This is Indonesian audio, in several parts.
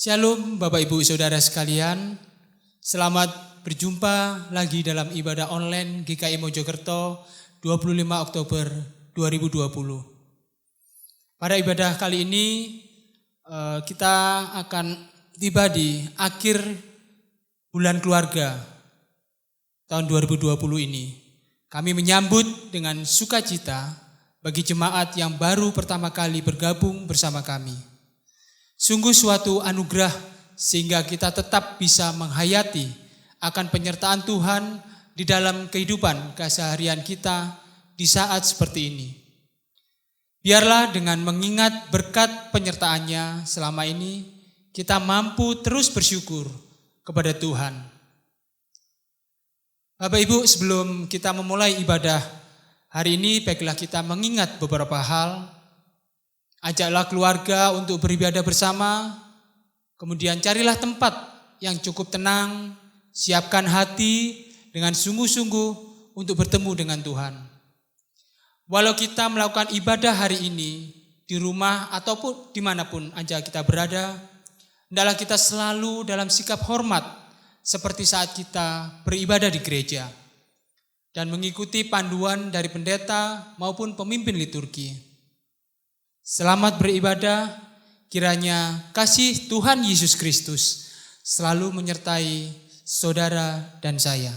Shalom Bapak Ibu Saudara sekalian, selamat berjumpa lagi dalam ibadah online GKI Mojokerto 25 Oktober 2020. Pada ibadah kali ini kita akan tiba di akhir bulan keluarga tahun 2020 ini. Kami menyambut dengan sukacita bagi jemaat yang baru pertama kali bergabung bersama kami. Sungguh suatu anugerah sehingga kita tetap bisa menghayati akan penyertaan Tuhan di dalam kehidupan keseharian kita di saat seperti ini. Biarlah dengan mengingat berkat penyertaannya selama ini, kita mampu terus bersyukur kepada Tuhan. Bapak Ibu, sebelum kita memulai ibadah hari ini, baiklah kita mengingat beberapa hal. Ajaklah keluarga untuk beribadah bersama, kemudian carilah tempat yang cukup tenang, siapkan hati dengan sungguh-sungguh untuk bertemu dengan Tuhan. Walau kita melakukan ibadah hari ini di rumah ataupun dimanapun aja kita berada, hendaklah kita selalu dalam sikap hormat seperti saat kita beribadah di gereja dan mengikuti panduan dari pendeta maupun pemimpin liturgi. Selamat beribadah, kiranya kasih Tuhan Yesus Kristus selalu menyertai saudara dan saya.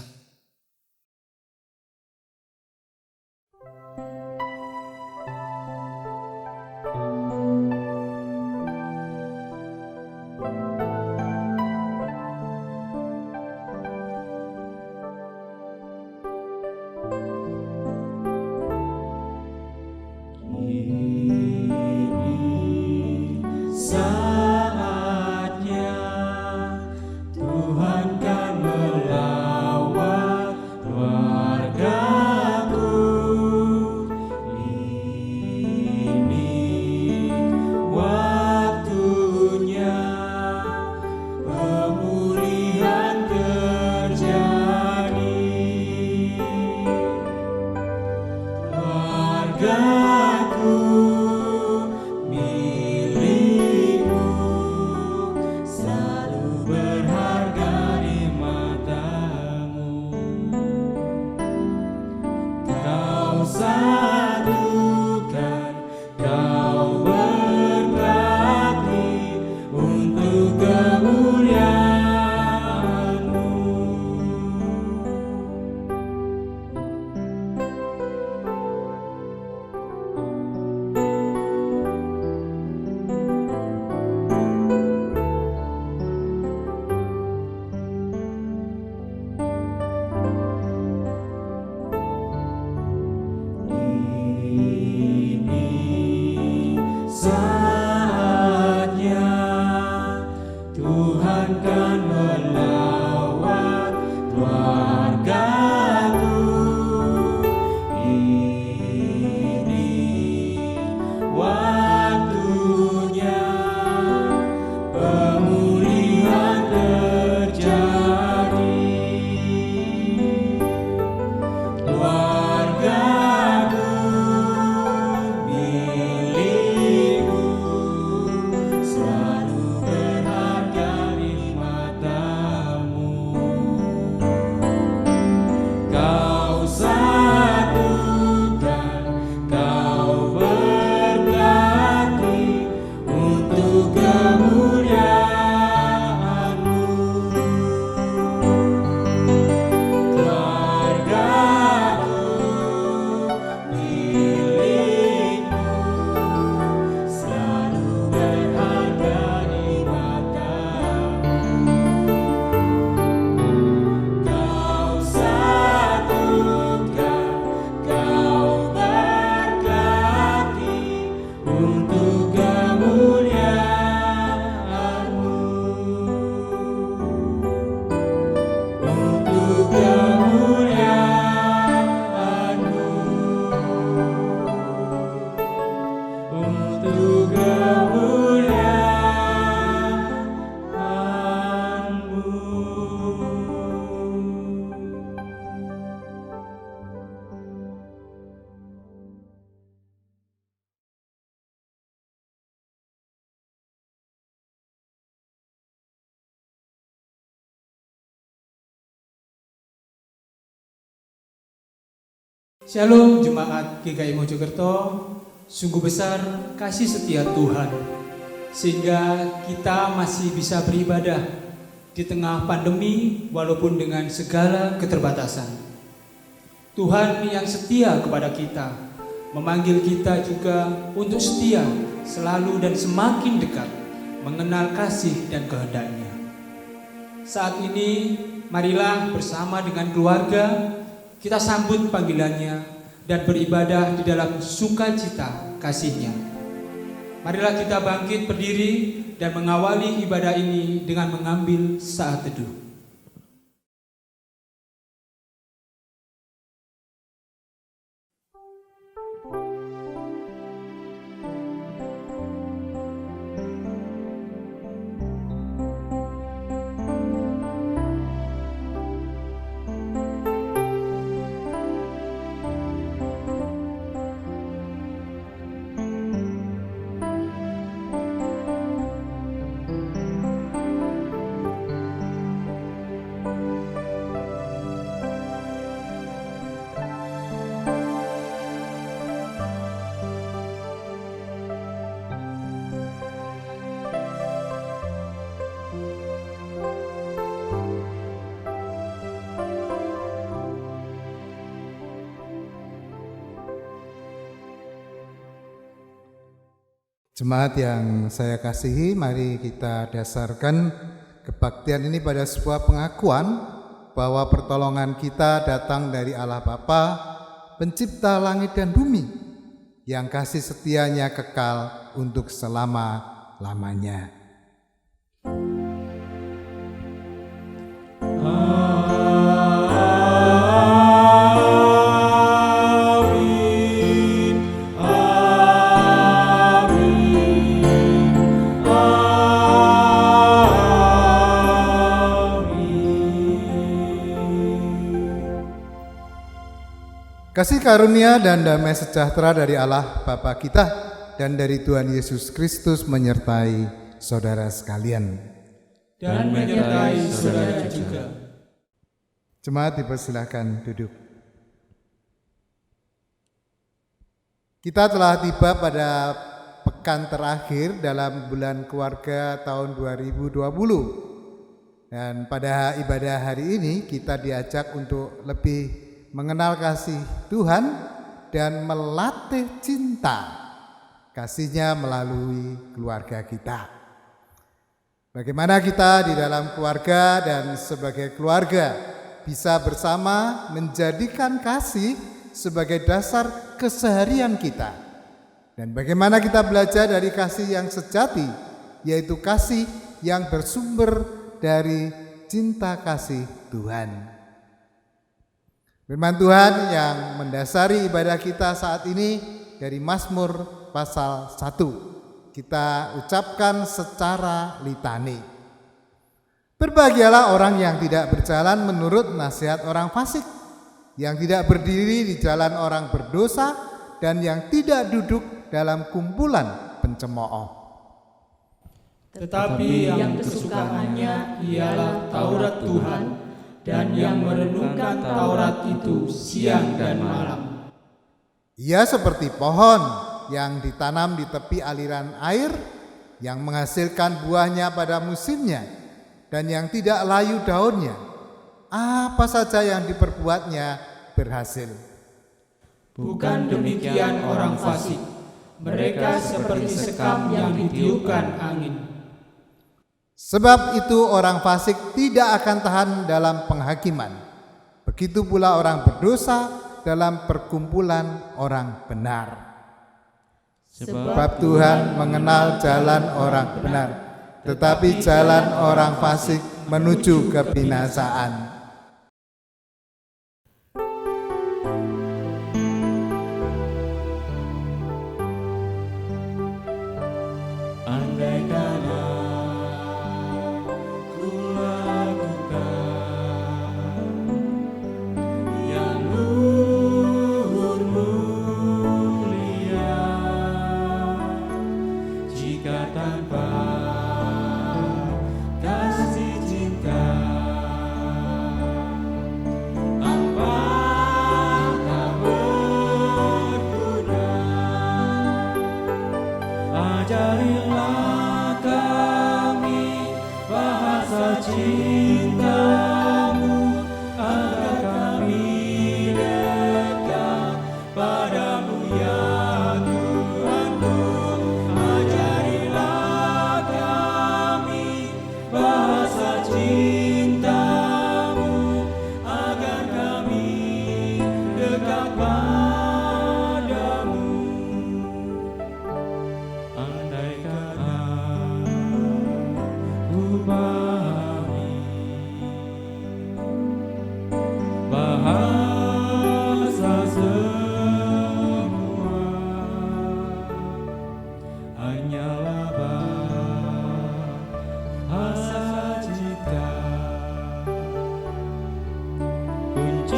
Saatnya Tuhan kan melawan Shalom Jemaat GKI Mojokerto, sungguh besar kasih setia Tuhan sehingga kita masih bisa beribadah di tengah pandemi walaupun dengan segala keterbatasan. Tuhan yang setia kepada kita, memanggil kita juga untuk setia selalu dan semakin dekat mengenal kasih dan kehendak-Nya. Saat ini marilah bersama dengan keluarga kita sambut panggilannya dan beribadah di dalam sukacita kasih-Nya. Marilah kita bangkit berdiri dan mengawali ibadah ini dengan mengambil saat teduh. Jemaat yang saya kasihi, mari kita dasarkan kebaktian ini pada sebuah pengakuan bahwa pertolongan kita datang dari Allah Bapa, pencipta langit dan bumi, yang kasih setianya kekal untuk selama-lamanya. Kasih karunia dan damai sejahtera dari Allah Bapa kita dan dari Tuhan Yesus Kristus menyertai saudara sekalian. Dan menyertai saudara juga. Jemaat dipersilakan duduk. Kita telah tiba pada pekan terakhir dalam bulan keluarga tahun 2020. Dan pada ibadah hari ini kita diajak untuk lebih mengenal kasih Tuhan dan melatih cinta kasih-Nya melalui keluarga kita. Bagaimana kita di dalam keluarga dan sebagai keluarga bisa bersama menjadikan kasih sebagai dasar keseharian kita. Dan bagaimana kita belajar dari kasih yang sejati, yaitu kasih yang bersumber dari cinta kasih Tuhan. Firman Tuhan yang mendasari ibadah kita saat ini dari Mazmur pasal 1. Kita ucapkan secara litani. Berbahagialah orang yang tidak berjalan menurut nasihat orang fasik, yang tidak berdiri di jalan orang berdosa, dan yang tidak duduk dalam kumpulan pencemooh. Tetapi yang kesukaannya ialah Taurat Tuhan, dan yang merenungkan Taurat itu siang dan malam. Ia seperti pohon yang ditanam di tepi aliran air, yang menghasilkan buahnya pada musimnya, dan yang tidak layu daunnya. Apa saja yang diperbuatnya berhasil. Bukan demikian orang fasik, mereka seperti sekam yang ditiupkan angin. Sebab itu orang fasik tidak akan tahan dalam penghakiman. Begitu pula orang berdosa dalam perkumpulan orang benar. Sebab Tuhan mengenal jalan orang benar, tetapi jalan orang fasik menuju kebinasaan.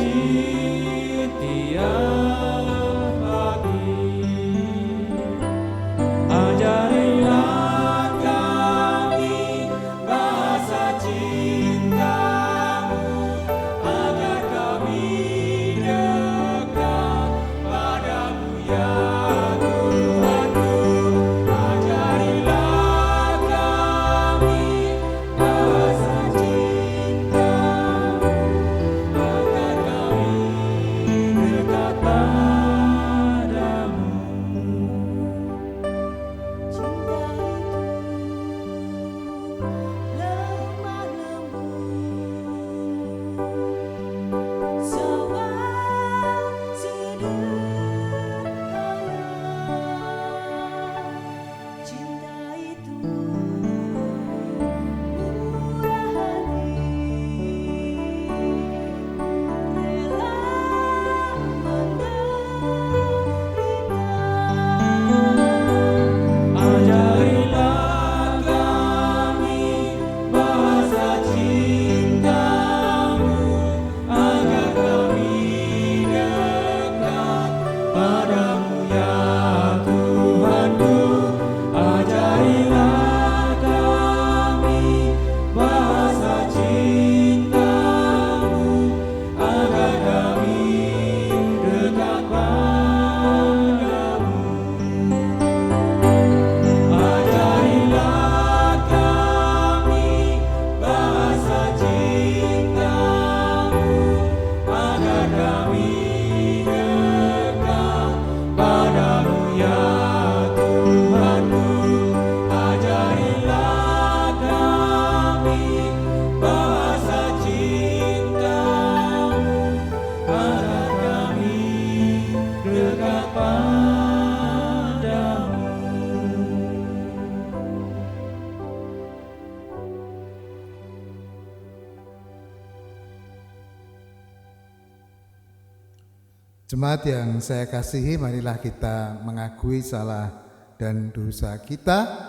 rajin tiap pagi. Ajarilah kami bahasa cinta-Mu, agar kami dekat padamu ya Tuhanku. Ajarilah kami bahasa cinta-Mu, agar kami dekat padamu. Cinta lemah lembut, sabar sederhana. Cinta itu murah hati, rela menerima. Ajarilah kami bahasa cinta-Mu, agar kami dekat padamu ya Tuhanku. Ajarilah kami bahasa cinta-Mu, agar kami dekat padamu. Ajarilah kami bahasa cinta-Mu, agar kami dekat padamu ya Tuhanku. Ajarilah kami bahasa cinta-Mu, agar kami dekat padamu. Jemaat yang saya kasihi, marilah kita mengakui salah dan dosa kita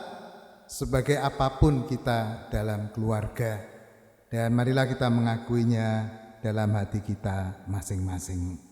sebagai apapun kita dalam keluarga. Dan marilah kita mengakuinya dalam hati kita masing-masing.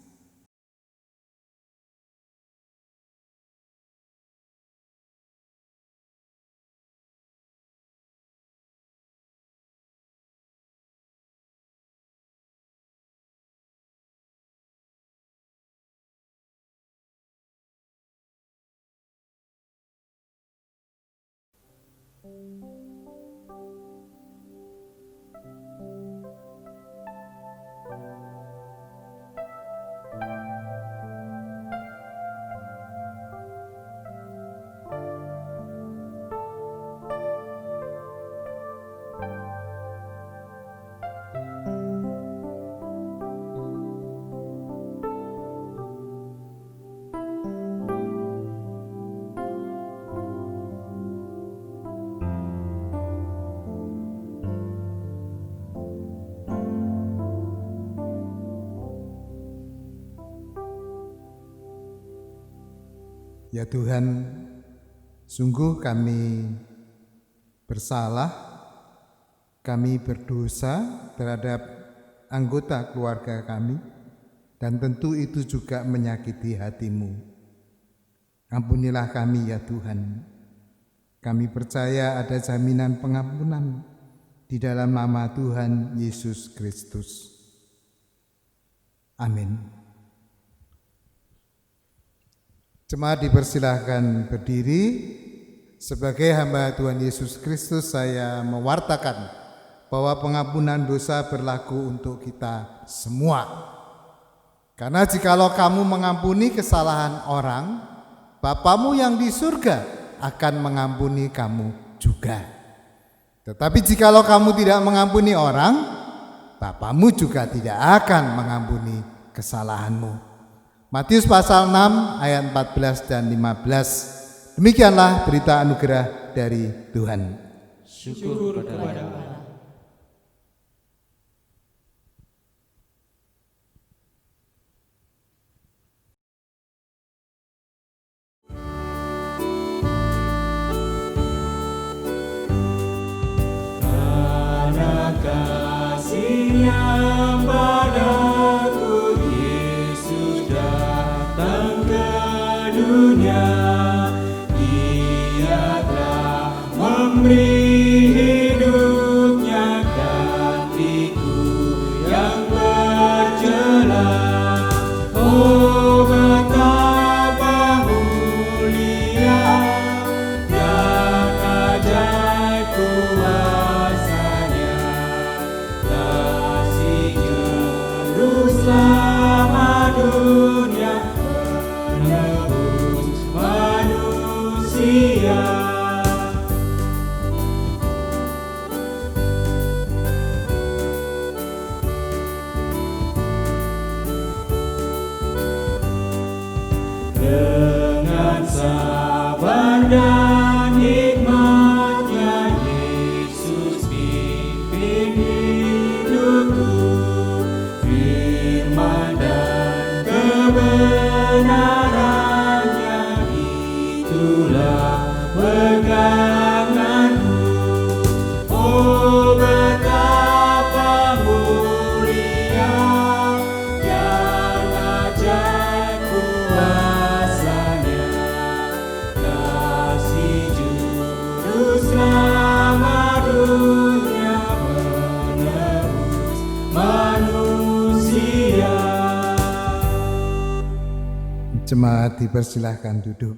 Ya Tuhan, sungguh kami bersalah, kami berdosa terhadap anggota keluarga kami, dan tentu itu juga menyakiti hati-Mu. Ampunilah kami ya Tuhan. Kami percaya ada jaminan pengampunan di dalam nama Tuhan Yesus Kristus. Amin. Jemaat dipersilahkan berdiri. Sebagai hamba Tuhan Yesus Kristus, saya mewartakan bahwa pengampunan dosa berlaku untuk kita semua. Karena jikalau kamu mengampuni kesalahan orang, Bapamu yang di surga akan mengampuni kamu juga. Tetapi jikalau kamu tidak mengampuni orang, Bapamu juga tidak akan mengampuni kesalahanmu. Matius pasal 6 ayat 14 dan 15. Demikianlah berita anugerah dari Tuhan. Syukur kepada Allah. Karena kasih-Nya padaku, memberi hidupnya gantiku yang berjelas. Oh betapa mulia dan ajaib kuasanya, kasih-Nya juru selamat dunia menebus manusia. Dengan sabar dan hikmat-Nya Yesus pimpin hidupku, firman dan kebenaran-Nya itulah peganganku. Oh betapa mulia dan ajaib kuasanya, kasih juru selamat dunia menebus manusia. Jemaat dipersilahkan duduk.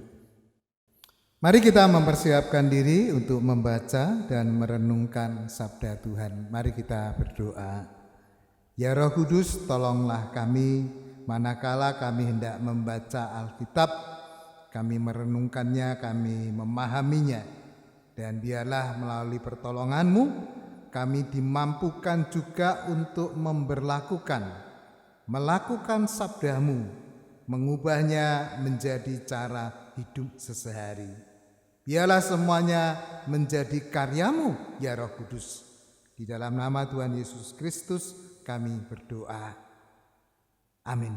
Mari kita mempersiapkan diri untuk membaca dan merenungkan sabda Tuhan. Mari kita berdoa. Ya Roh Kudus, tolonglah kami manakala kami hendak membaca Alkitab, kami merenungkannya, kami memahaminya. Dan biarlah melalui pertolongan-Mu, kami dimampukan juga untuk melakukan sabda-Mu, mengubahnya menjadi cara hidup sehari-hari. Biarlah semuanya menjadi karya-Mu, ya Roh Kudus. Di dalam nama Tuhan Yesus Kristus kami berdoa. Amin.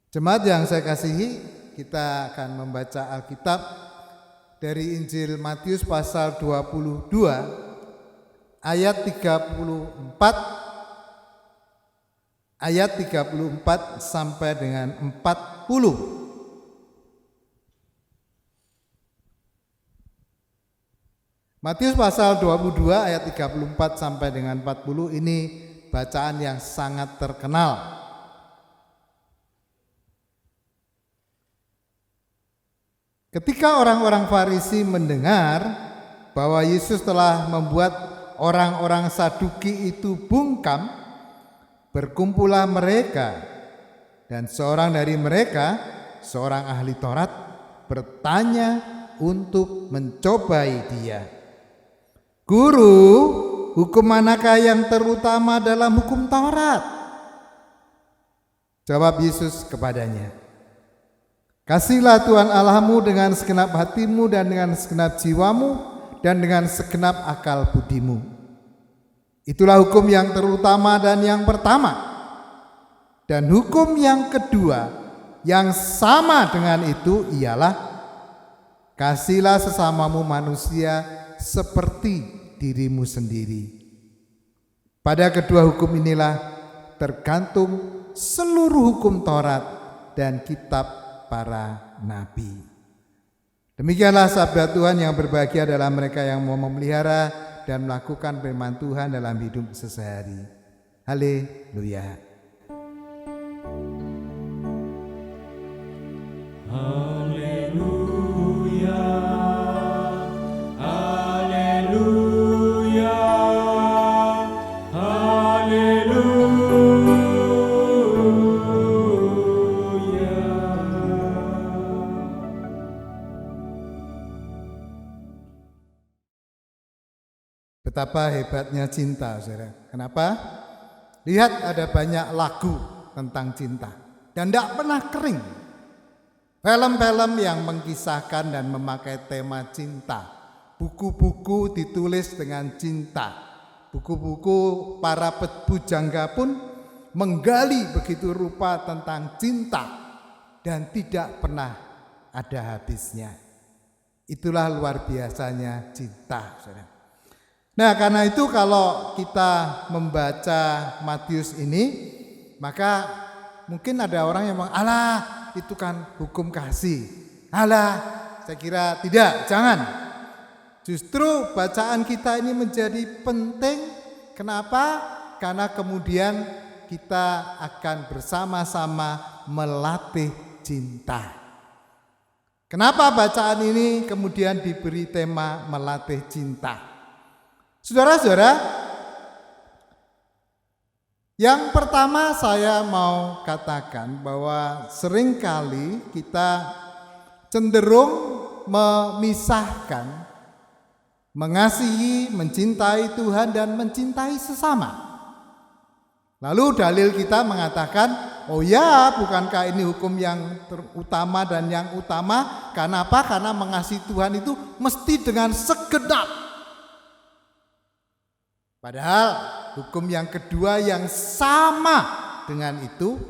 Jemaat yang saya kasihi, kita akan membaca Alkitab dari Injil Matius pasal 22 ayat 34 sampai dengan 40. Matius pasal 22 ayat 34 sampai dengan 40 ini bacaan yang sangat terkenal. Ketika orang-orang Farisi mendengar bahwa Yesus telah membuat orang-orang Saduki itu bungkam, berkumpullah mereka, dan seorang dari mereka, seorang ahli Taurat, bertanya untuk mencobai dia. Guru, hukum manakah yang terutama dalam hukum Taurat? Jawab Yesus kepadanya, kasihlah Tuhan Allahmu dengan segenap hatimu dan dengan segenap jiwamu dan dengan segenap akal budimu. Itulah hukum yang terutama dan yang pertama. Dan hukum yang kedua yang sama dengan itu ialah kasihlah sesamamu manusia seperti dirimu sendiri. Pada kedua hukum inilah tergantung seluruh hukum Taurat dan kitab para nabi. Demikianlah sabda Tuhan. Yang berbahagia adalah mereka yang mau memelihara dan melakukan firman Tuhan dalam hidup sehari-hari. Haleluya. Haleluya, haleluya, haleluya. Betapa hebatnya cinta, saudara. Kenapa? Lihat, ada banyak lagu tentang cinta dan tidak pernah kering. Film-film yang mengisahkan dan memakai tema cinta, buku-buku ditulis dengan cinta, buku-buku para pujangga pun menggali begitu rupa tentang cinta dan tidak pernah ada habisnya. Itulah luar biasanya cinta, saudara. Nah, karena itu kalau kita membaca Matius ini, maka mungkin ada orang yang bilang, alah itu kan hukum kasih. Alah, saya kira tidak, jangan. Justru bacaan kita ini menjadi penting. Kenapa? Karena kemudian kita akan bersama-sama melatih cinta. Kenapa bacaan ini kemudian diberi tema melatih cinta? Saudara-saudara, yang pertama saya mau katakan bahwa seringkali kita cenderung memisahkan mengasihi, mencintai Tuhan dan mencintai sesama. Lalu dalil kita mengatakan, oh ya, bukankah ini hukum yang terutama dan yang utama? Karena apa? Karena mengasihi Tuhan itu mesti dengan segenap. Padahal hukum yang kedua yang sama dengan itu,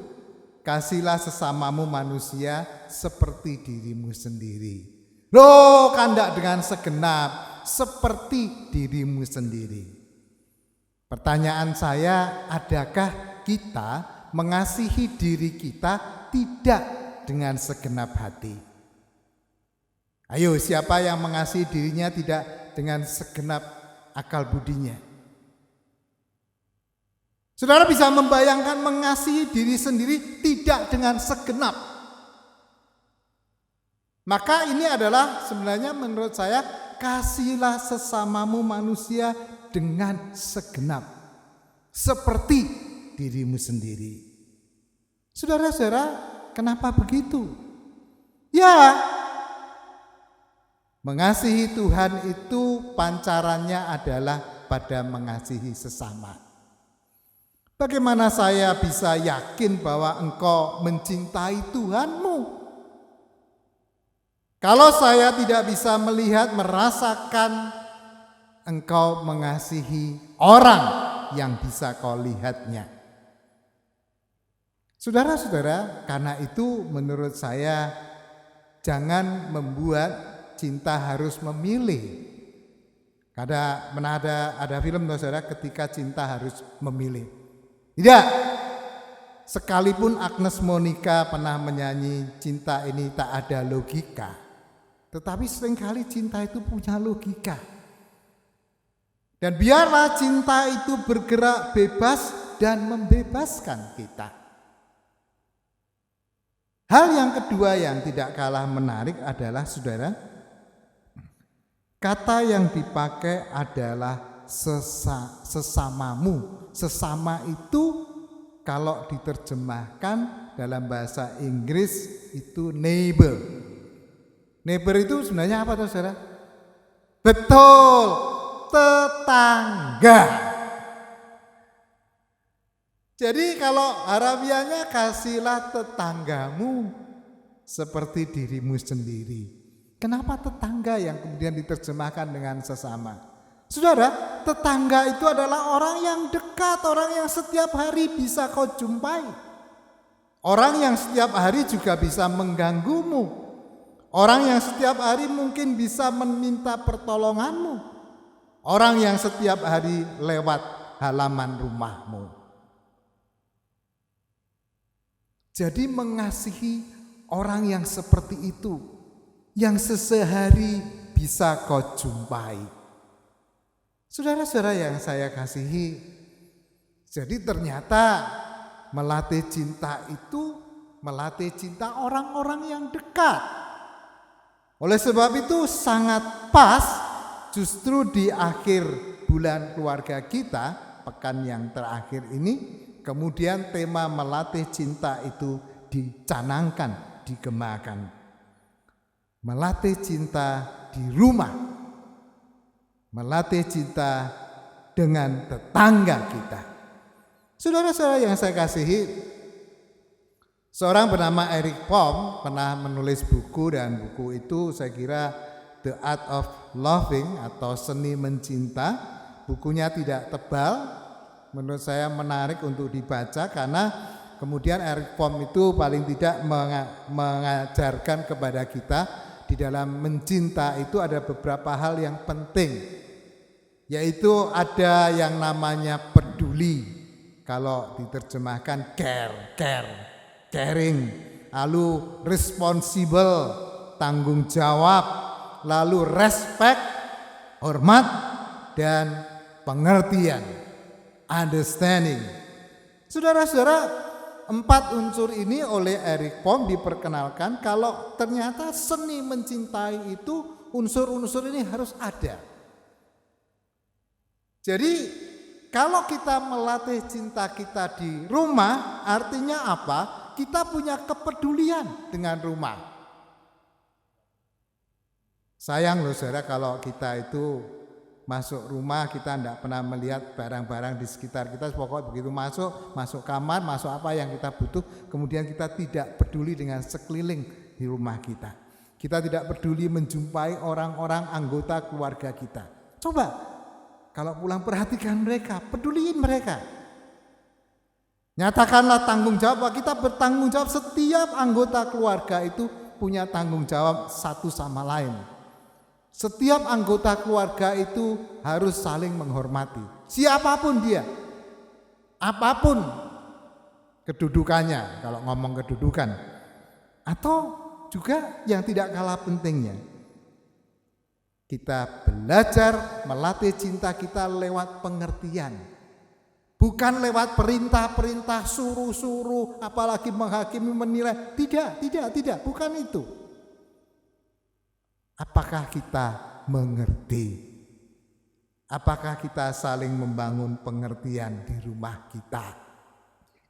kasihlah sesamamu manusia seperti dirimu sendiri. Loh, kandak dengan segenap seperti dirimu sendiri. Pertanyaan saya, adakah kita mengasihi diri kita tidak dengan segenap hati? Ayo, siapa yang mengasihi dirinya tidak dengan segenap akal budinya? Saudara bisa membayangkan mengasihi diri sendiri tidak dengan segenap. Maka ini adalah sebenarnya menurut saya, kasihlah sesamamu manusia dengan segenap seperti dirimu sendiri. Saudara-saudara, kenapa begitu? Ya, mengasihi Tuhan itu pancarannya adalah pada mengasihi sesama. Bagaimana saya bisa yakin bahwa engkau mencintai Tuhanmu? Kalau saya tidak bisa melihat, merasakan engkau mengasihi orang yang bisa kau lihatnya. Saudara-saudara, karena itu menurut saya jangan membuat cinta harus memilih. Ada film saudara ketika cinta harus memilih. Tidak. Sekalipun Agnes Monica pernah menyanyi cinta ini tak ada logika. Tetapi seringkali cinta itu punya logika. Dan biarlah cinta itu bergerak bebas dan membebaskan kita. Hal yang kedua yang tidak kalah menarik adalah saudara, kata yang dipakai adalah sesamamu. Sesama itu kalau diterjemahkan dalam bahasa Inggris itu neighbor. Neighbor itu sebenarnya apa saudara? Betul, tetangga. Jadi kalau harafiahnya kasihlah tetanggamu seperti dirimu sendiri. Kenapa tetangga yang kemudian diterjemahkan dengan sesama? Saudara, tetangga itu adalah orang yang dekat, orang yang setiap hari bisa kau jumpai. Orang yang setiap hari juga bisa mengganggumu. Orang yang setiap hari mungkin bisa meminta pertolonganmu. Orang yang setiap hari lewat halaman rumahmu. Jadi mengasihi orang yang seperti itu, yang sesehari bisa kau jumpai. Saudara-saudara yang saya kasihi, jadi ternyata melatih cinta itu melatih cinta orang-orang yang dekat. Oleh sebab itu sangat pas justru di akhir bulan keluarga kita, pekan yang terakhir ini, kemudian tema melatih cinta itu dicanangkan, digemakan. Melatih cinta di rumah, melatih cinta dengan tetangga kita. Saudara-saudara yang saya kasihi, seorang bernama Eric Fromm pernah menulis buku, dan buku itu saya kira The Art of Loving atau Seni Mencinta. Bukunya tidak tebal, menurut saya menarik untuk dibaca karena kemudian Eric Fromm itu paling tidak mengajarkan kepada kita di dalam mencinta itu ada beberapa hal yang penting, yaitu ada yang namanya peduli, kalau diterjemahkan caring, lalu responsible, tanggung jawab, lalu respect, hormat, dan pengertian, understanding. Saudara-saudara, 4 unsur ini oleh Eric Fromm diperkenalkan kalau ternyata seni mencintai itu unsur-unsur ini harus ada. Jadi kalau kita melatih cinta kita di rumah, artinya apa? Kita punya kepedulian dengan rumah. Sayang loh saudara kalau kita itu masuk rumah kita tidak pernah melihat barang-barang di sekitar kita. Pokoknya begitu masuk kamar, masuk apa yang kita butuh, kemudian kita tidak peduli dengan sekeliling di rumah kita. Kita tidak peduli menjumpai orang-orang anggota keluarga kita. Coba kalau pulang perhatikan mereka, peduliin mereka. Nyatakanlah tanggung jawab, kita bertanggung jawab, setiap anggota keluarga itu punya tanggung jawab satu sama lain. Setiap anggota keluarga itu harus saling menghormati. Siapapun dia, apapun kedudukannya, kalau ngomong kedudukan. Atau juga yang tidak kalah pentingnya, kita belajar melatih cinta kita lewat pengertian. Bukan lewat perintah-perintah, suruh-suruh, apalagi menghakimi, menilai. Tidak, bukan itu. Apakah kita mengerti? Apakah kita saling membangun pengertian di rumah kita?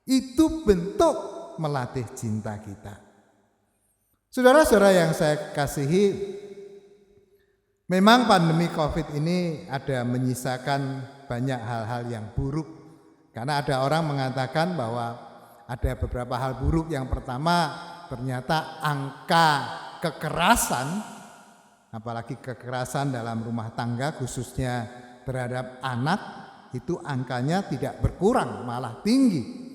Itu bentuk melatih cinta kita. Saudara-saudara yang saya kasihi, memang pandemi COVID ini ada menyisakan banyak hal-hal yang buruk. Karena ada orang mengatakan bahwa ada beberapa hal buruk. Yang pertama, ternyata angka kekerasan, apalagi kekerasan dalam rumah tangga khususnya terhadap anak, itu angkanya tidak berkurang, malah tinggi.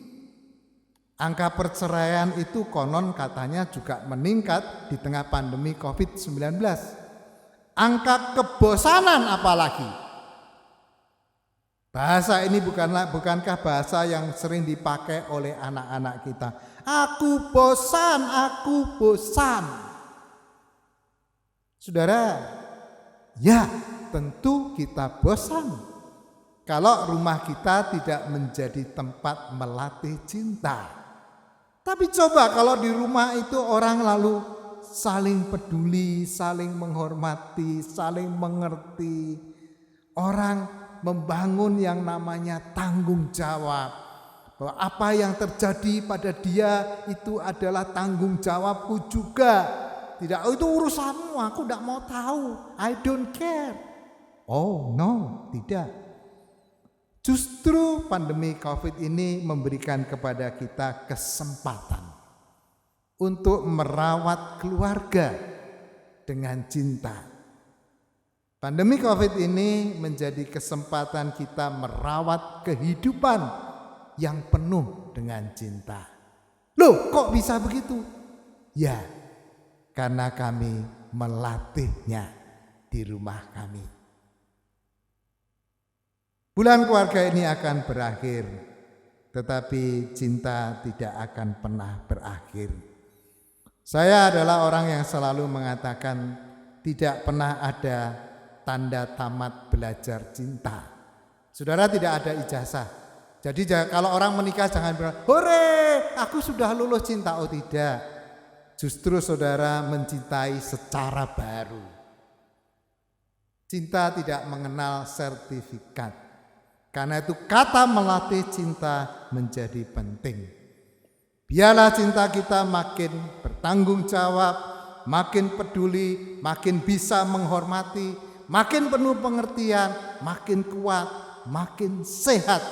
Angka perceraian itu konon katanya juga meningkat di tengah pandemi COVID-19. Angka kebosanan apalagi. Bahasa ini bukankah bahasa yang sering dipakai oleh anak-anak kita? Aku bosan. Saudara, ya tentu kita bosan kalau rumah kita tidak menjadi tempat melatih cinta. Tapi coba kalau di rumah itu orang lalu saling peduli, saling menghormati, saling mengerti. Orang membangun yang namanya tanggung jawab. Bahwa apa yang terjadi pada dia itu adalah tanggung jawabku juga. Tidak, itu urusanmu, aku tidak mau tahu. I don't care. Oh no, tidak. Justru pandemi COVID ini memberikan kepada kita kesempatan untuk merawat keluarga dengan cinta. Pandemi COVID ini menjadi kesempatan kita merawat kehidupan yang penuh dengan cinta. Loh, kok bisa begitu? Ya, karena kami melatihnya di rumah kami. Bulan keluarga ini akan berakhir, tetapi cinta tidak akan pernah berakhir. Saya adalah orang yang selalu mengatakan tidak pernah ada tanda tamat belajar cinta. Saudara, tidak ada ijazah. Jadi kalau orang menikah jangan bilang, "Hore, aku sudah lulus cinta." Oh tidak. Justru saudara mencintai secara baru. Cinta tidak mengenal sertifikat. Karena itu kata melatih cinta menjadi penting. Biarlah cinta kita makin bertanggung jawab, makin peduli, makin bisa menghormati, makin penuh pengertian, makin kuat, makin sehat.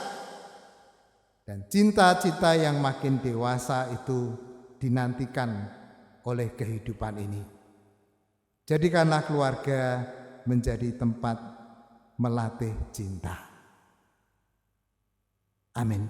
Dan cinta-cinta yang makin dewasa itu dinantikan oleh kehidupan ini. Jadikanlah keluarga menjadi tempat melatih cinta. Amin.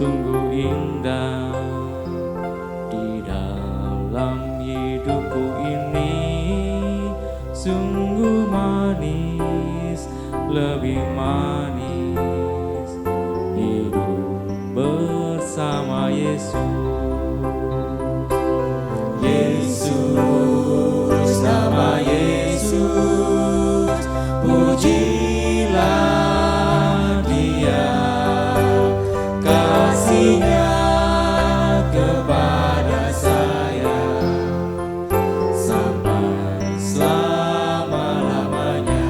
sungguh indah di dalam hidupku ini, sungguh manis, lebih manis hidup bersama Yesus. Yesus, nama Yesus, pujilah Dia, kasih-Nya kepada saya sampai selama-lamanya.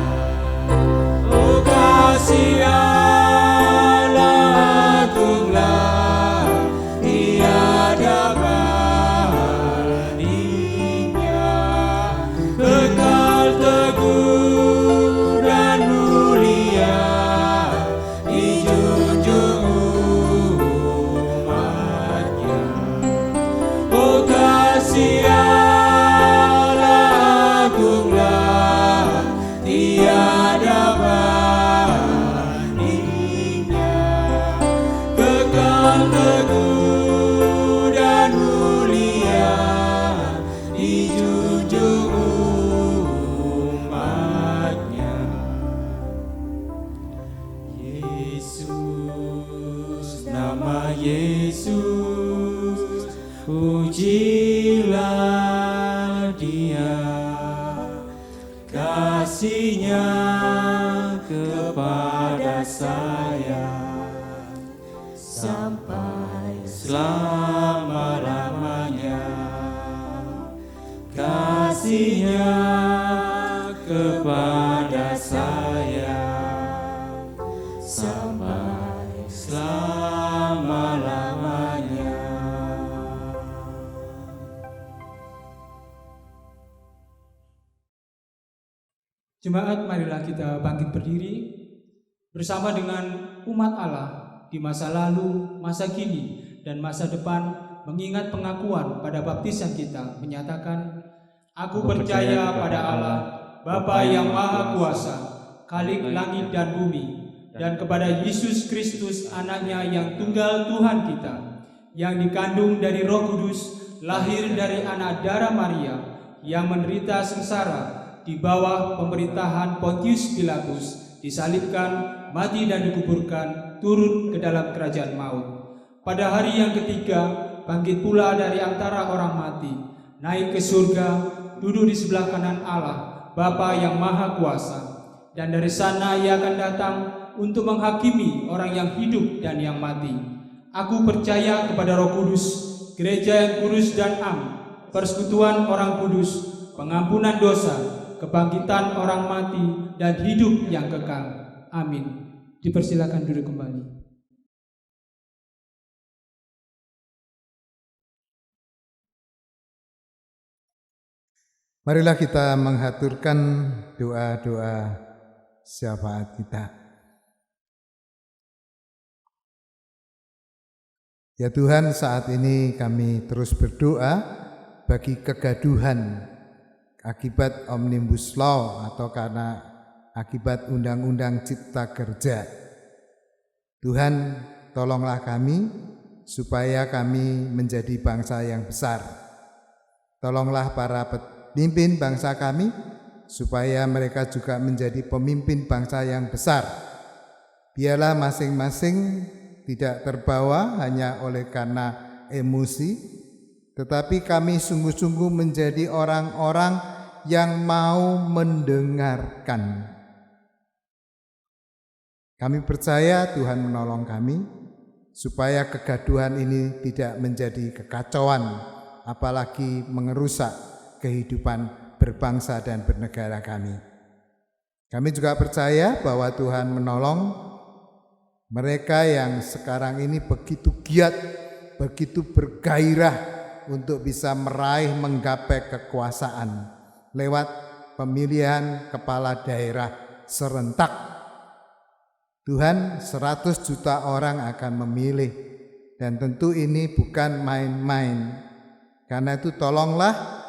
Oh, kasih Allah agunglah, tiada bandingnya, kekal teguh dan mulia, dijunjung umatnya. Oh, kasih Allah agunglah, tiada bandingnya, kekal teguh dan mulia, dijunjung umatnya. Yesus, nama Yesus, pujilah Dia, kasih-Nya kepada saya sampai selama-lamanya. Kasih-Nya kepada saya sampai selama-lamanya. Jemaat, marilah kita bangkit berdiri bersama dengan umat Allah di masa lalu, masa kini, dan masa depan, mengingat pengakuan pada baptisan kita menyatakan, Aku percaya pada Allah, Bapa yang Maha Kuasa, Khalik langit dan bumi, dan kepada Yesus Kristus anaknya yang tunggal Tuhan kita, yang dikandung dari Roh Kudus, lahir dari anak darah Maria, yang menderita sengsara di bawah pemerintahan Pontius Pilatus, disalibkan, mati dan dikuburkan, turun ke dalam kerajaan maut. Pada hari yang ketiga, bangkit pula dari antara orang mati, naik ke surga, duduk di sebelah kanan Allah, Bapa yang Maha Kuasa. Dan dari sana Ia akan datang untuk menghakimi orang yang hidup dan yang mati. Aku percaya kepada Roh Kudus, gereja yang kudus dan am, persekutuan orang kudus, pengampunan dosa, kebangkitan orang mati, dan hidup yang kekal. Amin. Dipersilakan duduk kembali. Marilah kita menghaturkan doa-doa syafaat kita. Ya Tuhan, saat ini kami terus berdoa bagi kegaduhan akibat Omnibus Law atau karena akibat Undang-Undang Cipta Kerja. Tuhan, tolonglah kami supaya kami menjadi bangsa yang besar. Tolonglah para pemimpin bangsa kami supaya mereka juga menjadi pemimpin bangsa yang besar. Biarlah masing-masing tidak terbawa hanya oleh karena emosi, tetapi kami sungguh-sungguh menjadi orang-orang yang mau mendengarkan. Kami percaya Tuhan menolong kami supaya kegaduhan ini tidak menjadi kekacauan, apalagi mengerusak kehidupan berbangsa dan bernegara kami. Kami juga percaya bahwa Tuhan menolong mereka yang sekarang ini begitu giat, begitu bergairah untuk bisa meraih menggapai kekuasaan lewat pemilihan kepala daerah serentak. Tuhan, 100 juta orang akan memilih, dan tentu ini bukan main-main. Karena itu tolonglah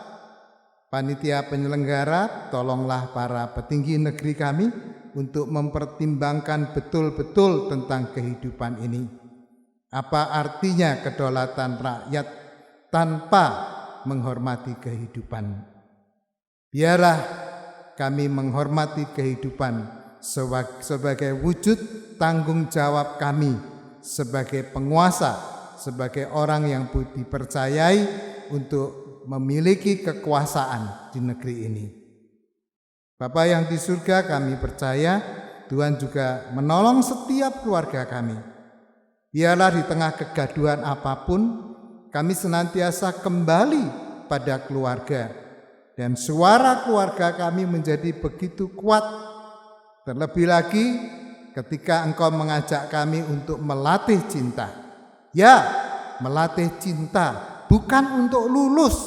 panitia penyelenggara, tolonglah para petinggi negeri kami untuk mempertimbangkan betul-betul tentang kehidupan ini. Apa artinya kedaulatan rakyat tanpa menghormati kehidupan? Biarlah kami menghormati kehidupan sebagai wujud tanggung jawab kami sebagai penguasa, sebagai orang yang dipercayai untuk memiliki kekuasaan di negeri ini. Bapa yang di surga, kami percaya Tuhan juga menolong setiap keluarga kami. Biarlah di tengah kegaduhan apapun, kami senantiasa kembali pada keluarga. Dan suara keluarga kami menjadi begitu kuat. Terlebih lagi ketika Engkau mengajak kami untuk melatih cinta. Ya, melatih cinta bukan untuk lulus,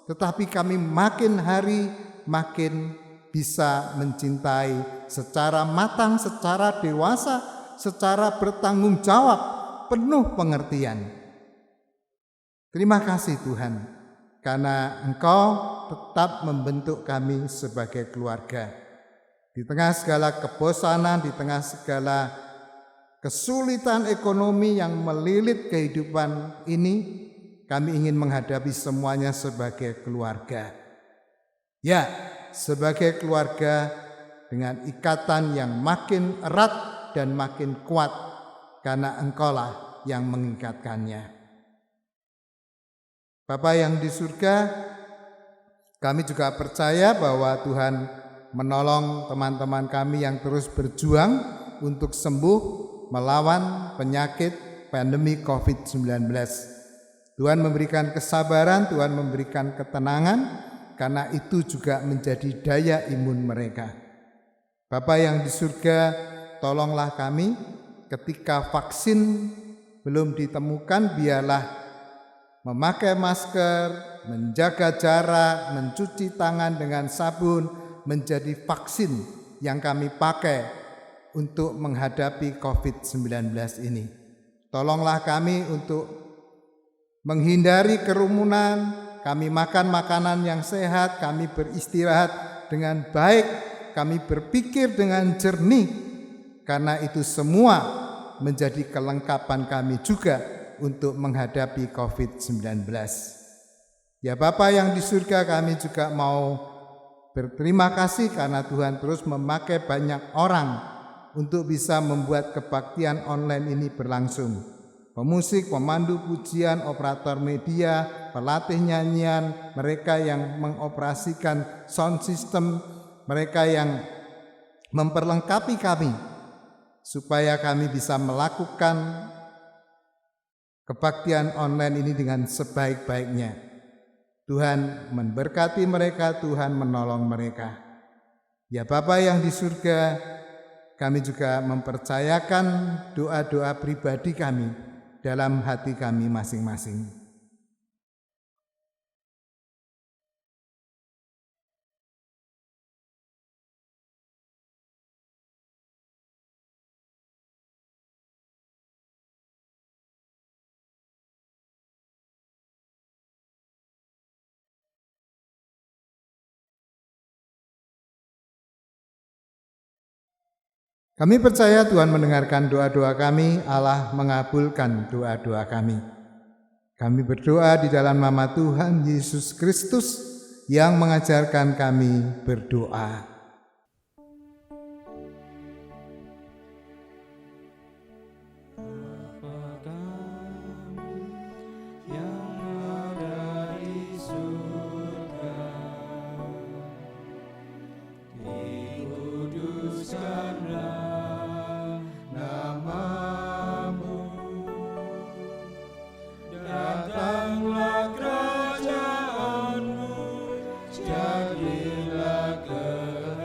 tetapi kami makin hari makin bisa mencintai secara matang, secara dewasa, secara bertanggung jawab, penuh pengertian. Terima kasih Tuhan, karena Engkau tetap membentuk kami sebagai keluarga. Di tengah segala kebosanan, di tengah segala kesulitan ekonomi yang melilit kehidupan ini, kami ingin menghadapi semuanya sebagai keluarga. Ya, sebagai keluarga dengan ikatan yang makin erat dan makin kuat, karena Engkaulah yang mengikatkannya. Bapa yang di surga, kami juga percaya bahwa Tuhan menolong teman-teman kami yang terus berjuang untuk sembuh melawan penyakit pandemi COVID-19. Tuhan memberikan kesabaran, Tuhan memberikan ketenangan, karena itu juga menjadi daya imun mereka. Bapa yang di surga, tolonglah kami ketika vaksin belum ditemukan, biarlah memakai masker, menjaga jarak, mencuci tangan dengan sabun menjadi vaksin yang kami pakai untuk menghadapi COVID-19 ini. Tolonglah kami untuk menghindari kerumunan, kami makan makanan yang sehat, kami beristirahat dengan baik, kami berpikir dengan jernih, karena itu semua menjadi kelengkapan kami juga untuk menghadapi COVID-19. Ya Bapa yang di surga, kami juga mau berterima kasih karena Tuhan terus memakai banyak orang untuk bisa membuat kebaktian online ini berlangsung. Pemusik, pemandu pujian, operator media, pelatih nyanyian, mereka yang mengoperasikan sound system, mereka yang memperlengkapi kami supaya kami bisa melakukan kebaktian online ini dengan sebaik-baiknya. Tuhan memberkati mereka, Tuhan menolong mereka. Ya Bapa yang di surga, kami juga mempercayakan doa-doa pribadi kami dalam hati kami masing-masing. Kami percaya Tuhan mendengarkan doa-doa kami, Allah mengabulkan doa-doa kami. Kami berdoa di dalam nama Tuhan Yesus Kristus yang mengajarkan kami berdoa. Bapa kami yang ada di surga, dikuduskanlah namamu, datanglah kerajaanmu, jadilah kehendakmu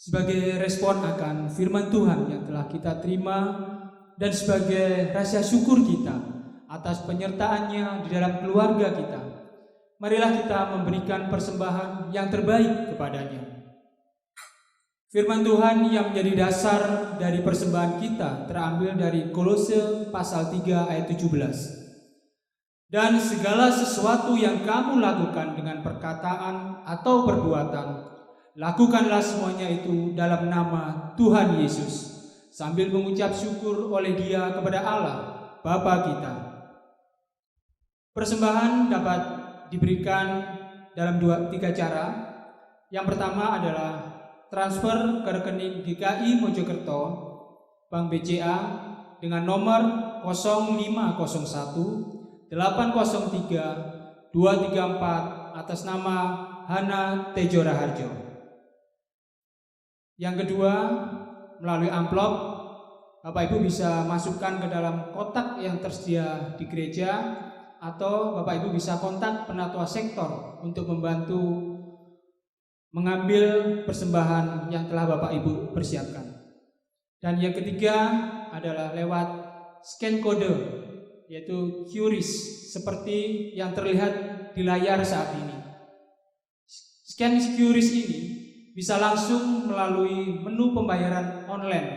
sebagai respon akan firman Tuhan yang telah kita terima dan sebagai rasa syukur kita atas penyertaannya di dalam keluarga kita, marilah kita memberikan persembahan yang terbaik kepadanya. Firman Tuhan yang menjadi dasar dari persembahan kita terambil dari Kolose pasal 3 ayat 17. Dan segala sesuatu yang kamu lakukan dengan perkataan atau perbuatan, lakukanlah semuanya itu dalam nama Tuhan Yesus, sambil mengucap syukur oleh Dia kepada Allah, Bapa kita. Persembahan dapat diberikan dalam 3 cara. Yang pertama adalah transfer ke rekening GKI Mojokerto, Bank BCA dengan nomor 0501 803 234 atas nama Hana Tejo Raharjo. Yang kedua, melalui amplop, Bapak Ibu bisa masukkan ke dalam kotak yang tersedia di gereja, atau Bapak Ibu bisa kontak penatua sektor untuk membantu mengambil persembahan yang telah Bapak Ibu persiapkan. Dan yang ketiga adalah lewat scan kode, yaitu QRIS, seperti yang terlihat di layar saat ini. Scan QRIS ini bisa langsung melalui menu pembayaran online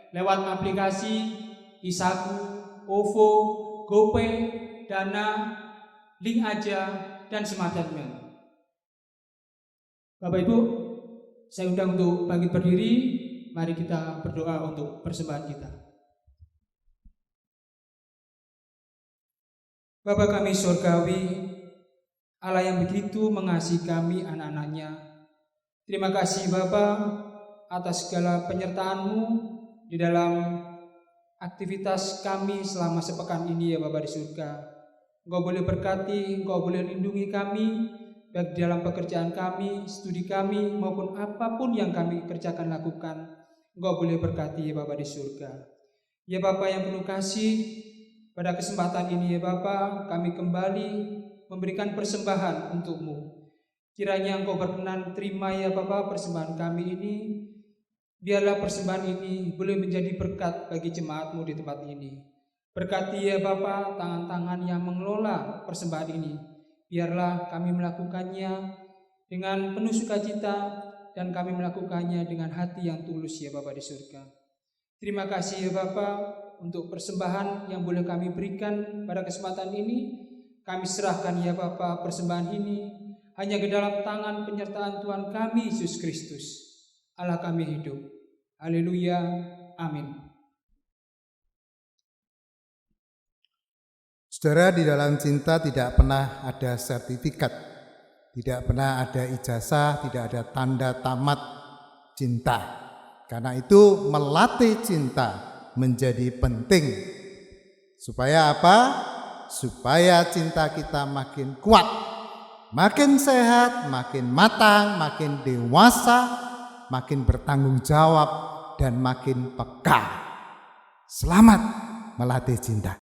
lewat aplikasi Isaku, OVO, GoPay, Dana, Link Aja, dan semacamnya. Bapak Ibu, saya undang untuk bangkit berdiri. Mari kita berdoa untuk persembahan kita. Bapa kami surgawi, Allah yang begitu mengasihi kami anak-anaknya, terima kasih Bapa atas segala penyertaan-Mu di dalam aktivitas kami selama sepekan ini ya Bapa di surga. Engkau boleh berkati, Engkau boleh lindungi kami, baik di dalam pekerjaan kami, studi kami, maupun apapun yang kami kerjakan lakukan. Engkau boleh berkati ya Bapa di surga. Ya Bapa yang penuh kasih, pada kesempatan ini ya Bapa, kami kembali memberikan persembahan untuk-Mu. Kiranya Engkau berkenan terima ya Bapa persembahan kami ini. Biarlah persembahan ini boleh menjadi berkat bagi jemaat-Mu di tempat ini. Berkati ya Bapa tangan-tangan yang mengelola persembahan ini. Biarlah kami melakukannya dengan penuh sukacita dan kami melakukannya dengan hati yang tulus ya Bapa di surga. Terima kasih ya Bapa untuk persembahan yang boleh kami berikan pada kesempatan ini. Kami serahkan ya Bapa persembahan ini hanya ke dalam tangan penyertaan Tuhan kami Yesus Kristus, Allah kami hidup. Haleluya. Amin. Saudara, di dalam cinta tidak pernah ada sertifikat, tidak pernah ada ijazah, tidak ada tanda tamat cinta. Karena itu melatih cinta menjadi penting. Supaya apa? Supaya cinta kita makin kuat, makin sehat, makin matang, makin dewasa, makin bertanggung jawab, dan makin peka. Selamat melatih cinta.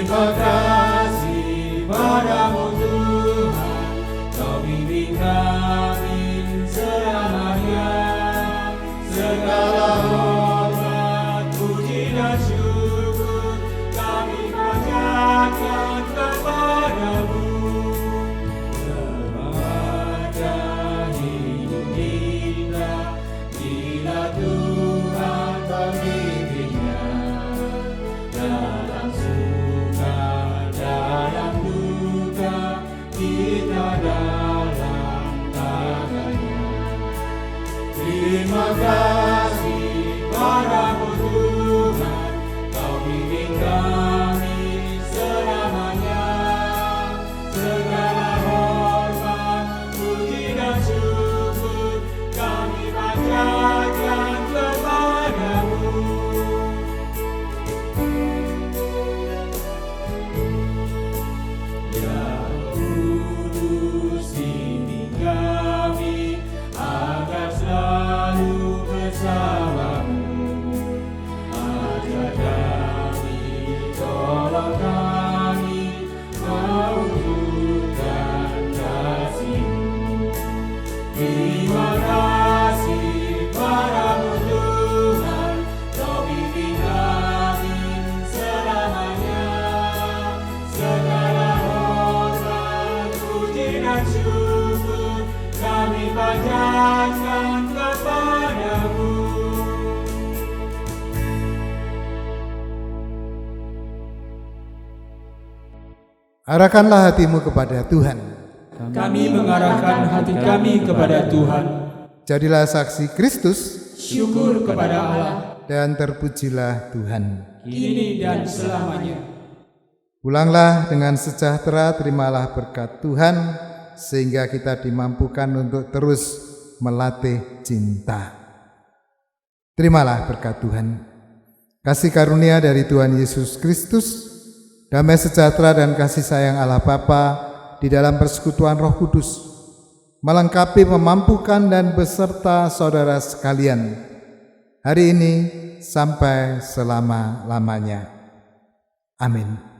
Terima kasih padamu Tuhan, Kau bimbing kami selamanya. Segala hormat, puji dan syukur kami panjatkan kepadamu. Selamanya hidup indah bila Tuhan pemimpinnya. Dalam suka, dalam duka, kita dalam tangannya. Terima kasih padamu Tuhan, Kau bimbing kami selamanya. Segala hormat, puji dan syukur kami panjatkan kepada dan syukur kami panjatkan kepadamu. Arahkanlah hatimu kepada Tuhan. Kami mengarahkan hati kami kepada Tuhan. Jadilah saksi Kristus Syukur kepada Allah, dan terpujilah Tuhan. kini dan selamanya. Pulanglah dengan sejahtera, terimalah berkat Tuhan, sehingga kita dimampukan untuk terus melatih cinta. Terimalah berkat Tuhan. Kasih karunia dari Tuhan Yesus Kristus, damai sejahtera dan kasih sayang Allah Bapa di dalam persekutuan Roh Kudus, melengkapi, memampukan, dan beserta saudara sekalian, hari ini sampai selama-lamanya. Amin.